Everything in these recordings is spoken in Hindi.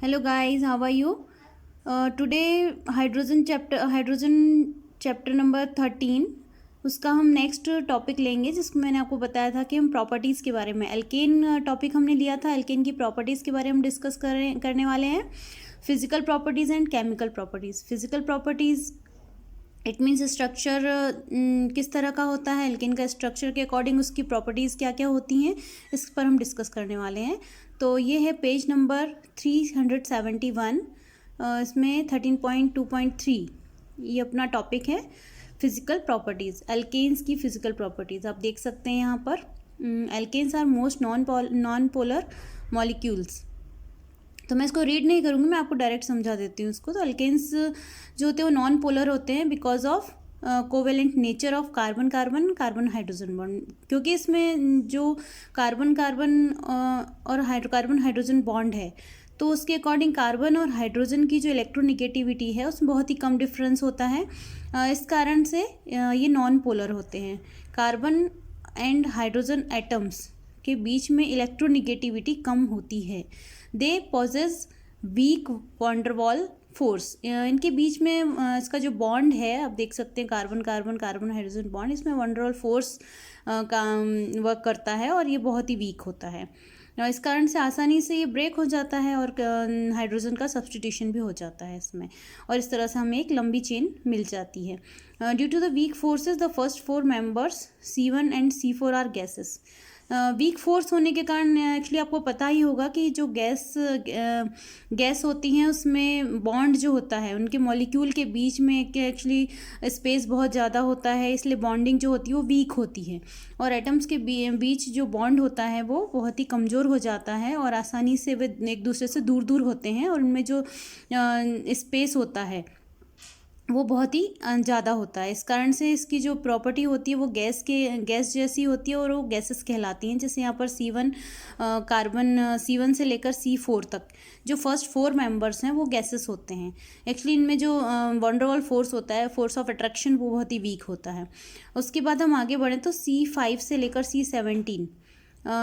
Hello guys, how are you? Today hydrogen chapter number 13 उसका हम नेक्स्ट टॉपिक लेंगे, जिसको मैंने आपको बताया था कि हम प्रॉपर्टीज़ के बारे में एल्केन टॉपिक हमने लिया था। एल्केन की प्रॉपर्टीज़ के बारे में हम डिस्कस करने वाले हैं। Physical properties and chemical properties. Physical properties it means structure किस तरह का होता है, एल्केन का स्ट्रक्चर के अकॉर्डिंग उसकी प्रॉपर्टीज़ क्या क्या होती हैं, इस पर हम डिस्कस करने वाले हैं। तो ये है पेज नंबर 371। इसमें 13.2.3 ये अपना टॉपिक है, फिजिकल प्रॉपर्टीज़, एल्केन्स की फिजिकल प्रॉपर्टीज़। आप देख सकते हैं यहाँ पर alkanes are most non polar molecules. तो मैं इसको रीड नहीं करूँगी, मैं आपको डायरेक्ट समझा देती हूँ इसको। तो अल्केन्स जो होते हैं वो नॉन पोलर होते हैं because of covalent nature of carbon carbon hydrogen bond. क्योंकि इसमें जो कार्बन और हाइड्रोकार्बन हाइड्रोजन बॉन्ड है, तो उसके अकॉर्डिंग कार्बन और हाइड्रोजन की जो इलेक्ट्रोनिगेटिविटी है उसमें बहुत ही कम डिफरेंस होता है। इस कारण से ये नॉन पोलर होते हैं। कार्बन एंड हाइड्रोजन एटम्स के बीच में इलेक्ट्रोनिगेटिविटी कम होती है। They possess week van der Waals force. इनके बीच में इसका जो बॉन्ड है, आप देख सकते हैं कार्बन हाइड्रोजन बॉन्ड, इसमें वंडरवॉल फोर्स का वर्क करता है और ये बहुत ही वीक होता है। इस कारण से आसानी से ये ब्रेक हो जाता है और हाइड्रोजन का सब्स्टिट्यूशन भी हो जाता है इसमें, और इस तरह से हमें एक लंबी चेन मिल जाती है। Due to the weak forces the first 4 members C1 and C4 are gases. Weak force होने के कारण एक्चुअली आपको पता ही होगा कि जो गैस होती हैं उसमें बॉन्ड जो होता है उनके मॉलिक्यूल के बीच में एक्चुअली स्पेस बहुत ज़्यादा होता है, इसलिए बॉन्डिंग जो होती है वो वीक होती है, और एटम्स के बीच जो बॉन्ड होता है वो बहुत ही कमज़ोर हो जाता है और आसानी से वे एक दूसरे से दूर दूर होते हैं, और उनमें जो स्पेस होता है वो बहुत ही ज़्यादा होता है। इस कारण से इसकी जो प्रॉपर्टी होती है वो गैस जैसी होती है और वो गैसेस कहलाती हैं। जैसे यहाँ पर C1 से लेकर C4 तक जो फर्स्ट 4 मेंबर्स हैं वो गैसेस होते हैं। एक्चुअली इनमें जो वंडरवॉल फोर्स होता है, फोर्स ऑफ अट्रैक्शन, वो बहुत ही वीक होता है। उसके बाद हम आगे बढ़ें तो C5 से लेकर C17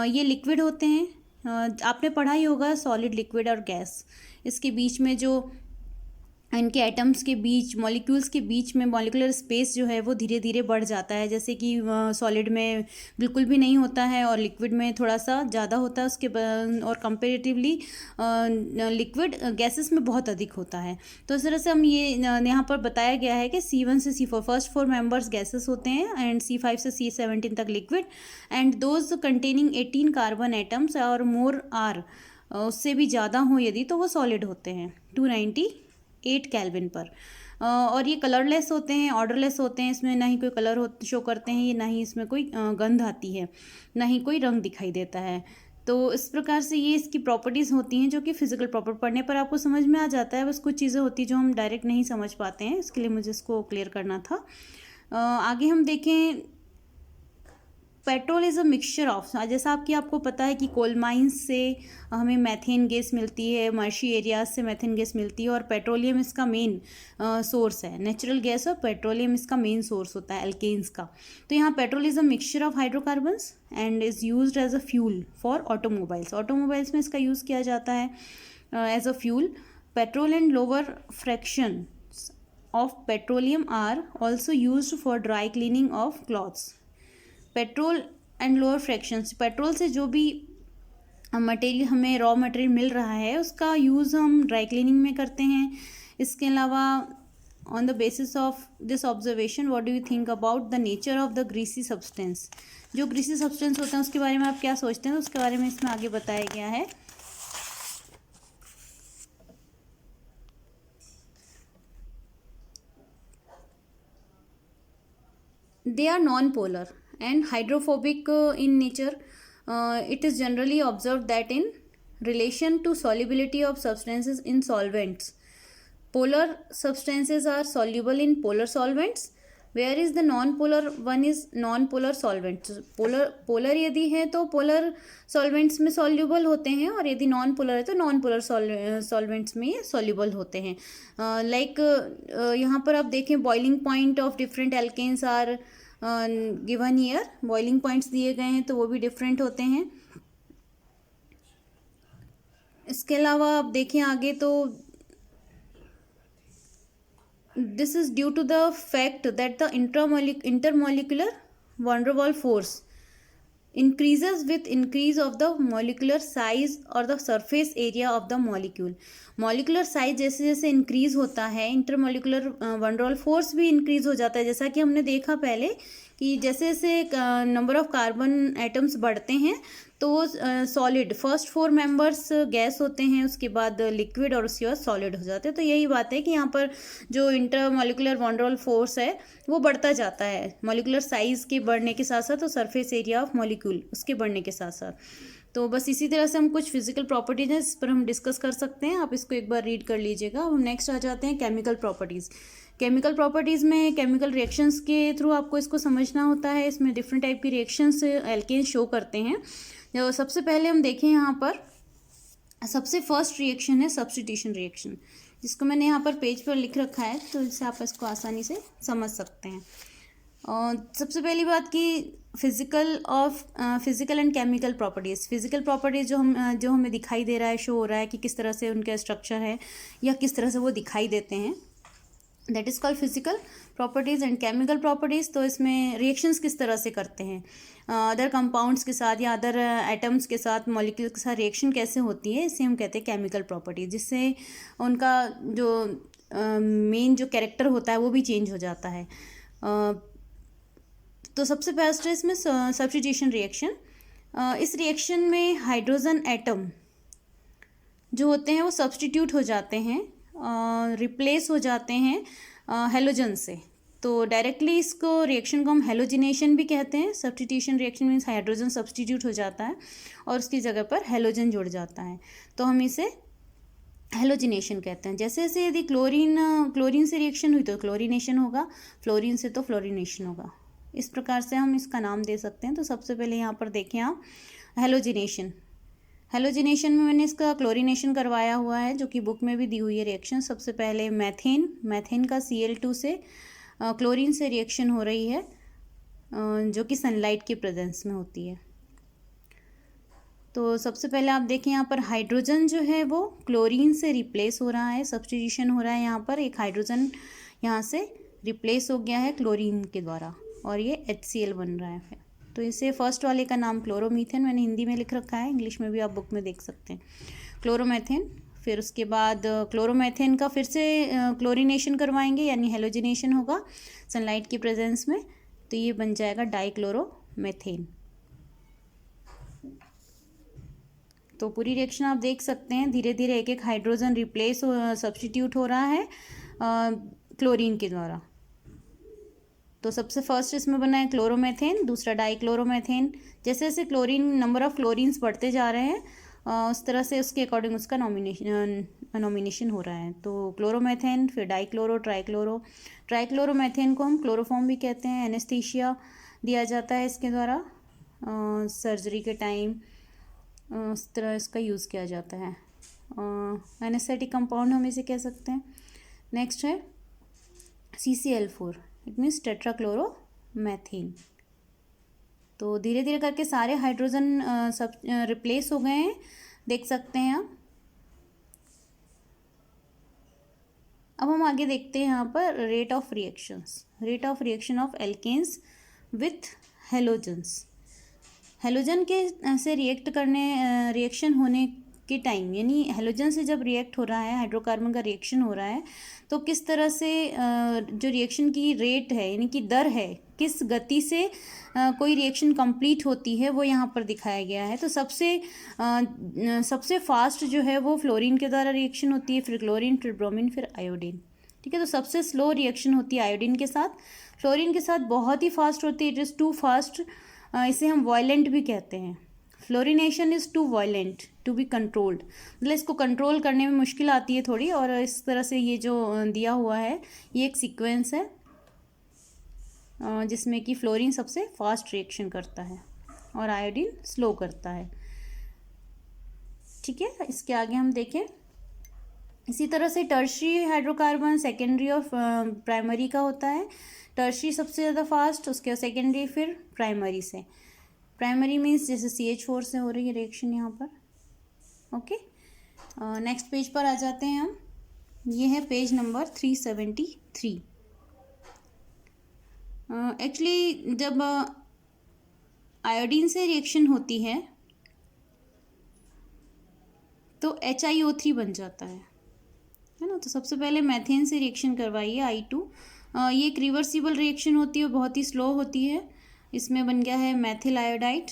ये लिक्विड होते हैं। आपने पढ़ा ही होगा सॉलिड, लिक्विड और गैस। इसके बीच में जो इनके एटम्स के बीच, मॉलिक्यूल्स के बीच में मॉलिक्यूलर स्पेस जो है वो धीरे धीरे बढ़ जाता है, जैसे कि सॉलिड में बिल्कुल भी नहीं होता है और लिक्विड में थोड़ा सा ज़्यादा होता है उसके और कंपेरेटिवली लिक्विड गैसेस में बहुत अधिक होता है। तो इस तरह से हम ये यहाँ पर बताया गया है कि C1 से C4 फर्स्ट 4 मेंबर्स गैसेस होते हैं, एंड C5 से C17 तक liquid, and those containing 18 carbon atoms और मोर आर, उससे भी ज़्यादा हो यदि, तो वो सॉलिड होते हैं 298 केल्विन पर। और ये कलरलेस होते हैं, ऑर्डरलेस होते हैं। इसमें ना ही कोई कलर शो करते हैं, ना ही इसमें कोई गंध आती है, ना ही कोई रंग दिखाई देता है। तो इस प्रकार से ये इसकी प्रॉपर्टीज़ होती हैं जो कि फिजिकल प्रॉपर्टी पढ़ने पर आपको समझ में आ जाता है। बस कुछ चीज़ें होती हैं जो हम डायरेक्ट नहीं समझ पाते हैं, इसके लिए मुझे इसको क्लियर करना था। आगे हम देखें, petrol is a mixture of, जैसा कि आपको पता है कि कोल माइंस से हमें मैथेन गैस मिलती है, मर्शी एरियाज से मैथेन गैस मिलती है, और पेट्रोलियम इसका मेन सोर्स है। नेचुरल गैस और पेट्रोलियम इसका मेन सोर्स होता है एल्केन्स का। तो यहाँ petrol is a mixture of hydrocarbons and is used as a fuel for automobiles. Automobiles में इसका यूज़ किया जाता है as a fuel. Petrol and lower fraction of petroleum are also used for dry cleaning of clothes. Petrol and lower fractions, petrol से जो भी मटेरियल हमें रॉ मटेरियल मिल रहा है उसका यूज़ हम ड्राई क्लीनिंग में करते हैं। इसके अलावा on the basis of this observation what do you think about the nature of the greasy substance. जो ग्रीसी सब्सटेंस होते हैं उसके बारे में आप क्या सोचते हैं, उसके बारे में इसमें आगे बताया गया है। They are non-polar and hydrophobic in nature. It is generally observed that in relation to solubility of substances in solvents, polar substances are soluble in polar solvents, whereas the non-polar one is non-polar solvents. Polar यदि है तो पोलर सॉल्वेंट्स में सॉल्यूबल होते हैं, और यदि नॉन पोलर है तो नॉन पोलर सॉल्वेंट्स में ये सॉल्यूबल होते हैं। लाइक यहाँ पर आप देखें, boiling point of different alkanes are given here. Boiling points दिए गए हैं तो वो भी डिफरेंट होते हैं। इसके अलावा आप देखें आगे तो this is due to the fact that the intermolecular van der Waals force increases with increase of the molecular size or the surface area of the molecule. Molecular size जैसे जैसे इंक्रीज होता है intermolecular van der Waals force भी इंक्रीज हो जाता है, जैसा कि हमने देखा पहले कि जैसे जैसे नंबर ऑफ कार्बन एटम्स बढ़ते हैं तो वो सॉलिड फर्स्ट 4 मेंबर्स गैस होते हैं, उसके बाद लिक्विड और उसके बाद सॉलिड हो जाते हैं। तो यही बात है कि यहाँ पर जो intermolecular van der Waals force है वो बढ़ता जाता है मॉलिकुलर साइज़ के बढ़ने के साथ साथ और सरफेस एरिया ऑफ मॉलिक्यूल उसके बढ़ने के साथ साथ। तो बस इसी तरह से हम कुछ फिजिकल प्रॉपर्टीज हैं इस पर हम डिस्कस कर सकते हैं, आप इसको एक बार रीड कर लीजिएगा। हम नेक्स्ट आ जाते हैं केमिकल प्रॉपर्टीज़। केमिकल प्रॉपर्टीज़ में केमिकल रिएक्शंस के थ्रू आपको इसको समझना होता है। इसमें डिफरेंट टाइप की रिएक्शंस एल्केन शो करते हैं। जो सबसे पहले हम देखें यहाँ पर सबसे फर्स्ट रिएक्शन है सब्स्टिट्यूशन रिएक्शन, जिसको मैंने यहाँ पर पेज पर लिख रखा है तो इससे आप इसको आसानी से समझ सकते हैं। सबसे पहली बात कि physical and chemical properties. Physical properties जो हमें दिखाई दे रहा है, शो हो रहा है कि किस तरह से उनका स्ट्रक्चर है या किस तरह से वो दिखाई देते हैं, that is called physical properties. And chemical properties तो इसमें रिएक्शंस किस तरह से करते हैं अदर कंपाउंड्स के साथ या अदर एटम्स के साथ, मॉलिक्यूल के साथ रिएक्शन कैसे होती है, इसे हम कहते हैं केमिकल प्रॉपर्टीज, जिससे उनका जो मेन जो कैरेक्टर होता है वो भी चेंज हो जाता है। तो सबसे फर्स्ट है इसमें सब्स्टिट्यूशन रिएक्शन। इस रिएक्शन में हाइड्रोजन एटम जो होते हैं वो सब्स्टिट्यूट हो जाते हैं, रिप्लेस हो जाते हैं हेलोजन से। तो डायरेक्टली इसको रिएक्शन को हम हेलोजिनेशन भी कहते हैं। Substitution reaction means hydrogen substitute हो जाता है और उसकी जगह पर हेलोजन जुड़ जाता है, तो हम इसे हेलोजिनेशन कहते हैं। जैसे जैसे यदि क्लोरीन से रिएक्शन हुई तो क्लोरीनेशन होगा, फ्लोरीन से तो फ्लोरीनेशन होगा। इस प्रकार से हम इसका नाम दे सकते हैं। तो सबसे पहले यहाँ पर देखें आप हेलोजिनेशन। हेलोजिनेशन में मैंने इसका क्लोरीनेशन करवाया हुआ है जो कि बुक में भी दी हुई है रिएक्शन। सबसे पहले मैथेन का Cl2 से क्लोरीन से रिएक्शन हो रही है जो कि सनलाइट की प्रेजेंस में होती है। तो सबसे पहले आप देखें यहाँ पर हाइड्रोजन जो है वो क्लोरीन से रिप्लेस हो रहा है, सब्स्टिट्यूशन हो रहा है। यहाँ पर एक हाइड्रोजन यहाँ से रिप्लेस हो गया है क्लोरीन के द्वारा और ये HCl बन रहा है। तो इसे फर्स्ट वाले का नाम क्लोरोमीथेन मैंने हिंदी में लिख रखा है, इंग्लिश में भी आप बुक में देख सकते हैं, क्लोरोमेथेन। फिर उसके बाद क्लोरोमेथेन का फिर से क्लोरीनेशन करवाएंगे यानी हेलोजिनेशन होगा सनलाइट की प्रेजेंस में, तो ये बन जाएगा डाइक्लोरोमेथेन। तो पूरी रिएक्शन आप देख सकते हैं, धीरे धीरे एक एक हाइड्रोजन रिप्लेस सब्स्टिट्यूट हो रहा है क्लोरीन के द्वारा। तो सबसे फर्स्ट इसमें बना है क्लोरोमेथेन, दूसरा डाइक्लोरोमेथेन। जैसे जैसे नंबर ऑफ क्लोरीन्स बढ़ते जा रहे हैं उस तरह से उसके अकॉर्डिंग उसका नॉमिनेशन हो रहा है। तो क्लोरोमेथेन, फिर ट्राइक्लोरोमेथेन को हम क्लोरोफॉर्म भी कहते हैं। एनेस्थीसिया दिया जाता है इसके द्वारा, सर्जरी के टाइम उस तरह इसका यूज़ किया जाता है। एनेस्थेटिक कंपाउंड हम इसे कह सकते हैं। नेक्स्ट है CCl4, इट मीन्स टेट्राक्लोरोमेथेन। तो धीरे धीरे करके सारे हाइड्रोजन सब रिप्लेस हो गए हैं, देख सकते हैं आप। अब हम आगे देखते हैं यहाँ पर rate of reaction of alkanes with halogens. Halogen के से रिएक्शन होने के टाइम, यानी हेलोजन से जब रिएक्ट हो रहा है, हाइड्रोकार्बन का रिएक्शन हो रहा है, तो किस तरह से जो रिएक्शन की रेट है यानी कि दर है, किस गति से कोई रिएक्शन कंप्लीट होती है वो यहाँ पर दिखाया गया है। तो सबसे फास्ट जो है वो फ्लोरीन के द्वारा रिएक्शन होती है, फिर क्लोरीन, फिर ब्रोमीन, फिर आयोडीन। ठीक है, तो सबसे स्लो रिएक्शन होती है आयोडीन के साथ। फ्लोरीन के साथ बहुत ही फास्ट होती है, इट इज़ टू फास्ट, इसे हम वायलेंट भी कहते हैं। Fluorination is too violent to be controlled, मतलब इसको कंट्रोल करने में मुश्किल आती है थोड़ी। और इस तरह से ये जो दिया हुआ है ये एक सीक्वेंस है जिसमें कि फ्लोरीन सबसे फास्ट रिएक्शन करता है और आयोडीन स्लो करता है। ठीक है, इसके आगे हम देखें। इसी तरह से टर्शरी हाइड्रोकार्बन सेकेंडरी और प्राइमरी का होता है। टर्शरी सबसे ज़्यादा फास्ट, उसके सेकेंडरी, फिर प्राइमरी से। प्राइमरी मीन्स जैसे CH4 से हो रही है रिएक्शन यहाँ पर। ओके, नेक्स्ट पेज पर आ जाते हैं हम। ये है पेज नंबर 373। एक्चुअली जब आयोडीन से रिएक्शन होती है तो HiO3 बन जाता है ना। तो सबसे पहले मैथेन से रिएक्शन करवाइए I2। ये एक रिवर्सिबल रिएक्शन होती है, बहुत ही स्लो होती है। इसमें बन गया है मैथिल आयोडाइड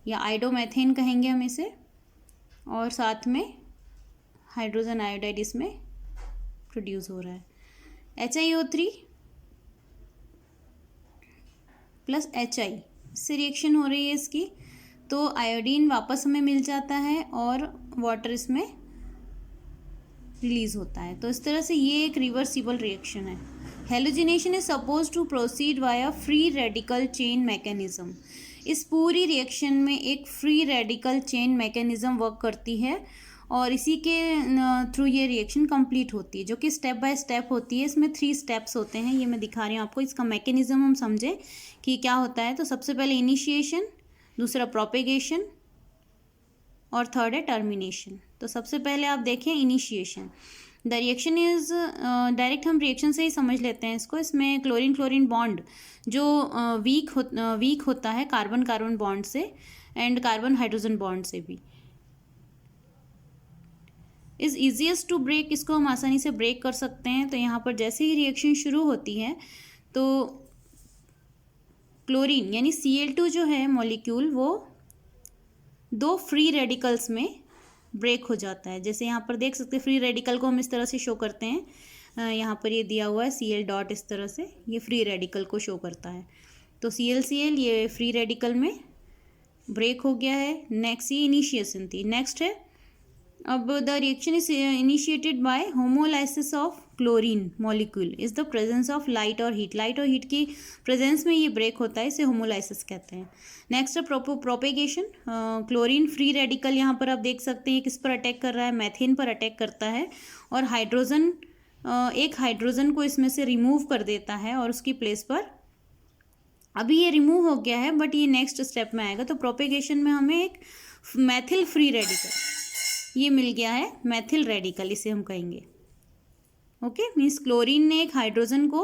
या आइडोमेथेन कहेंगे हम इसे, और साथ में हाइड्रोजन आयोडाइड इसमें प्रोड्यूस हो रहा है। HiO3 प्लस HI से रिएक्शन हो रही है इसकी, तो आयोडीन वापस हमें मिल जाता है और वाटर इसमें रिलीज होता है। तो इस तरह से ये एक रिवर्सिबल रिएक्शन है। Halogenation is suppose to proceed via free radical chain mechanism. इस पूरी रिएक्शन में एक free radical chain mechanism work करती है और इसी के थ्रू ये रिएक्शन कंप्लीट होती है, जो कि स्टेप बाय स्टेप होती है। इसमें 3 स्टेप्स होते हैं, ये मैं दिखा रही हूँ आपको। इसका मैकेनिज्म हम समझे कि क्या होता है। तो सबसे पहले इनिशिएशन, दूसरा प्रोपेगेशन और थर्ड है टर्मिनेशन। तो सबसे पहले आप देखें initiation. The reaction is direct, हम रिएक्शन से ही समझ लेते हैं इसको। इसमें क्लोरीन क्लोरीन बॉन्ड जो वीक होता है कार्बन कार्बन बॉन्ड से एंड कार्बन हाइड्रोजन बॉन्ड से भी, इज ईजीएस्ट टू ब्रेक। इसको हम आसानी से ब्रेक कर सकते हैं। तो यहाँ पर जैसे ही रिएक्शन शुरू होती है तो क्लोरीन यानी Cl2 जो है मॉलिक्यूल, वो 2 फ्री रेडिकल्स में ब्रेक हो जाता है। जैसे यहाँ पर देख सकते हैं, फ्री रेडिकल को हम इस तरह से शो करते हैं। यहाँ पर ये दिया हुआ है Cl डॉट, इस तरह से ये फ्री रेडिकल को शो करता है। तो ClCl ये फ्री रेडिकल में ब्रेक हो गया है। नेक्स्ट ये इनिशिएशन थी। नेक्स्ट है, अब the reaction is initiated by homolysis of chlorine molecule is the presence of light और हीट। लाइट और हीट की प्रेजेंस में ये ब्रेक होता है, इसे होमोलाइसिस कहते हैं। नेक्स्ट है प्रोपेगेशन। क्लोरीन फ्री रेडिकल यहाँ पर आप देख सकते हैं किस पर अटैक कर रहा है, मैथेन पर अटैक करता है और हाइड्रोजन, एक हाइड्रोजन को इसमें से रिमूव कर देता है और उसकी प्लेस पर, अभी ये रिमूव हो गया है बट ये नेक्स्ट स्टेप में आएगा। तो प्रोपेगेशन में हमें एक मैथिल फ्री रेडिकल ये मिल गया है, मैथिल रेडिकल इसे हम कहेंगे। ओके, मीन्स क्लोरीन ने एक हाइड्रोजन को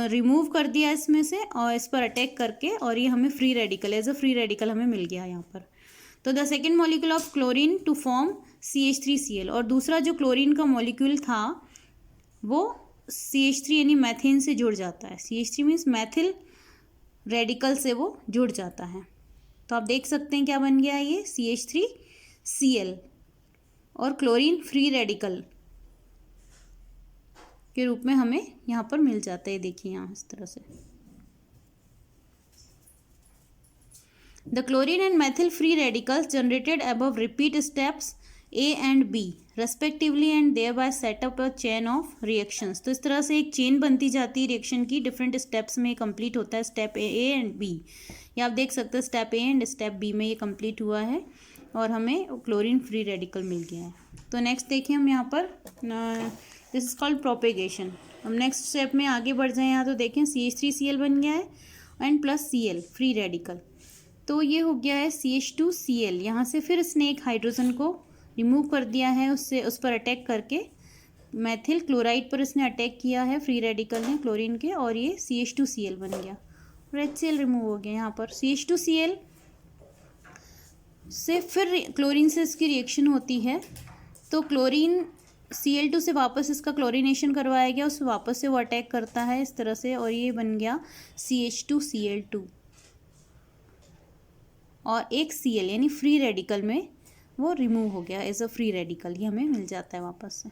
रिमूव कर दिया इसमें से और इस पर अटैक करके, और ये हमें free radical as a free radical हमें मिल गया यहाँ पर। तो the second molecule of chlorine to form CH3Cl, और दूसरा जो क्लोरीन का मॉलिक्यूल था वो CH3 यानी मैथेन से जुड़ जाता है। CH3 मीन्स मैथिल रेडिकल से वो जुड़ जाता है। तो आप देख सकते हैं क्या बन गया ये CH3Cl और क्लोरीन फ्री रेडिकल के रूप में हमें यहाँ पर मिल जाता है। देखिए यहाँ इस तरह से the chlorine and Maithil free radicals generated above repeat steps A and B respectively and thereby set up a chain of reactions. तो इस तरह से एक चेन बनती जाती है रिएक्शन की, डिफरेंट स्टेप्स में कंप्लीट होता है। स्टेप A एंड B, ये आप देख सकते हैं step A and step B में ये कंप्लीट हुआ है और हमें क्लोरीन फ्री रेडिकल मिल गया है। तो नेक्स्ट देखिए हम यहाँ पर, दिस इज कॉल्ड प्रोपेगेशन। हम नेक्स्ट स्टेप में आगे बढ़ जाएं यहाँ, तो देखें CH3Cl बन गया है and plus Cl free radical, तो ये हो गया है CH2Cl। यहाँ से फिर इसने एक हाइड्रोजन को रिमूव कर दिया है, उससे उस पर अटैक करके मैथिल क्लोराइड पर इसने अटैक किया है फ्री रेडिकल ने क्लोरीन के, और ये CH2Cl बन गया और HCl रिमूव हो गया। यहाँ पर CH2Cl से फिर क्लोरीन से इसकी रिएक्शन होती है, तो क्लोरीन Cl2 से वापस इसका क्लोरीनेशन करवाया गया, उस वापस से वो अटैक करता है इस तरह से, और ये बन गया CH2Cl2 और एक Cl यानी फ्री रेडिकल में वो रिमूव हो गया एज अ फ्री रेडिकल, ये हमें मिल जाता है वापस से।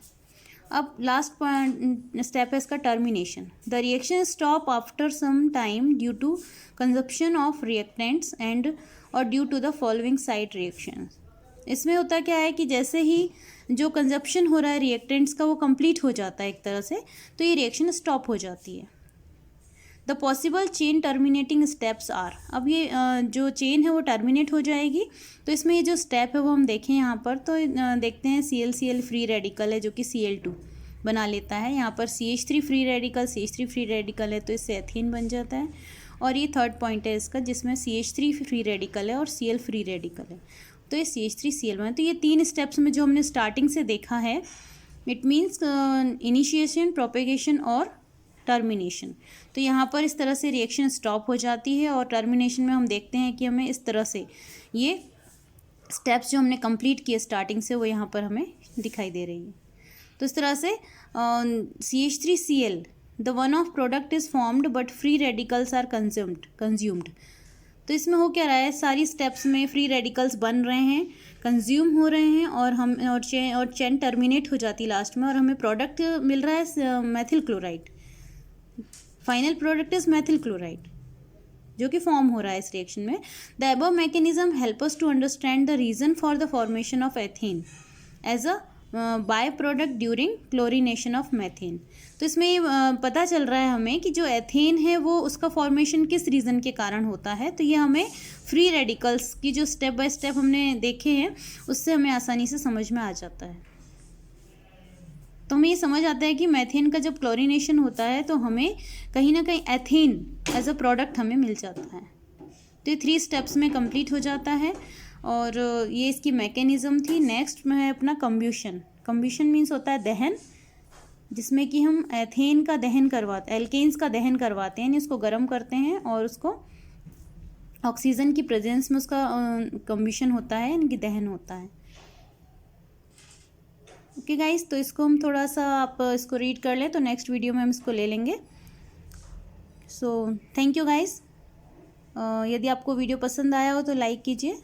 अब लास्ट स्टेप है इसका termination. The reaction stop after some time due to consumption of reactants and और due to the following side reaction. इसमें होता क्या है कि जैसे ही जो कंजप्शन हो रहा है रिएक्टेंट्स का वो कंप्लीट हो जाता है एक तरह से, तो ये रिएक्शन स्टॉप हो जाती है। The possible chain terminating steps are, अब ये जो चेन है वो टर्मिनेट हो जाएगी। तो इसमें ये जो स्टेप है वो हम देखें यहाँ पर, तो देखते हैं ClCl फ्री रेडिकल है जो कि Cl2 बना लेता है। यहाँ पर CH3 free radical, CH3 free radical है तो इससे एथीन बन जाता है। और ये थर्ड पॉइंट है इसका जिसमें CH3 फ्री रेडिकल है और Cl फ्री रेडिकल है। तो ये CH3Cl बना। तो ये 3 स्टेप्स में जो हमने स्टार्टिंग से देखा है, इट मीन्स इनिशिएशन, प्रोपेगेशन और टर्मिनेशन। तो यहाँ पर इस तरह से रिएक्शन स्टॉप हो जाती है और टर्मिनेशन में हम देखते हैं कि हमें इस तरह से ये स्टेप्स जो हमने कंप्लीट किए स्टार्टिंग से वो यहाँ पर हमें दिखाई दे रही है। तो इस तरह से CH3Cl the one of product is formed but free radicals are consumed. तो इसमें हो क्या रहा है, सारी स्टेप्स में फ्री रेडिकल्स बन रहे हैं, कंज्यूम हो रहे हैं और चेन टर्मिनेट हो जाती है लास्ट में और हमें प्रोडक्ट मिल रहा है methyl chloride. Final product is methyl chloride जो कि फॉर्म हो रहा है इस रिएक्शन में। The above mechanism help us to understand the reason for the formation of ethane as a by product during chlorination of methane. तो इसमें ये पता चल रहा है हमें कि जो एथेन है वो उसका फॉर्मेशन किस रीज़न के कारण होता है। तो ये हमें फ्री रेडिकल्स की जो स्टेप बाय स्टेप हमने देखे हैं उससे हमें आसानी से समझ में आ जाता है। तो हमें ये समझ आता है कि मैथेन का जब क्लोरीनेशन होता है तो हमें कहीं ना कहीं एथेन एज अ प्रोडक्ट हमें मिल जाता है। तो ये 3 स्टेप्स में कंप्लीट हो जाता है और ये इसकी मैकेनिज़्म थी। नेक्स्ट में है अपना कम्ब्यूशन। कम्ब्यूशन मीन्स होता है दहन, जिसमें कि हम एथेन का दहन करवाते हैं, एल्केन्स का दहन करवाते हैं, इसको गर्म करते हैं और उसको ऑक्सीजन की प्रेजेंस में उसका कम्ब्यूशन होता है, इनकी दहन होता है। ओके गाइस, तो इसको हम थोड़ा सा आप इसको रीड कर लें तो नेक्स्ट वीडियो में हम इसको ले लेंगे। So thank you guys. यदि आपको वीडियो पसंद आया हो तो लाइक कीजिए।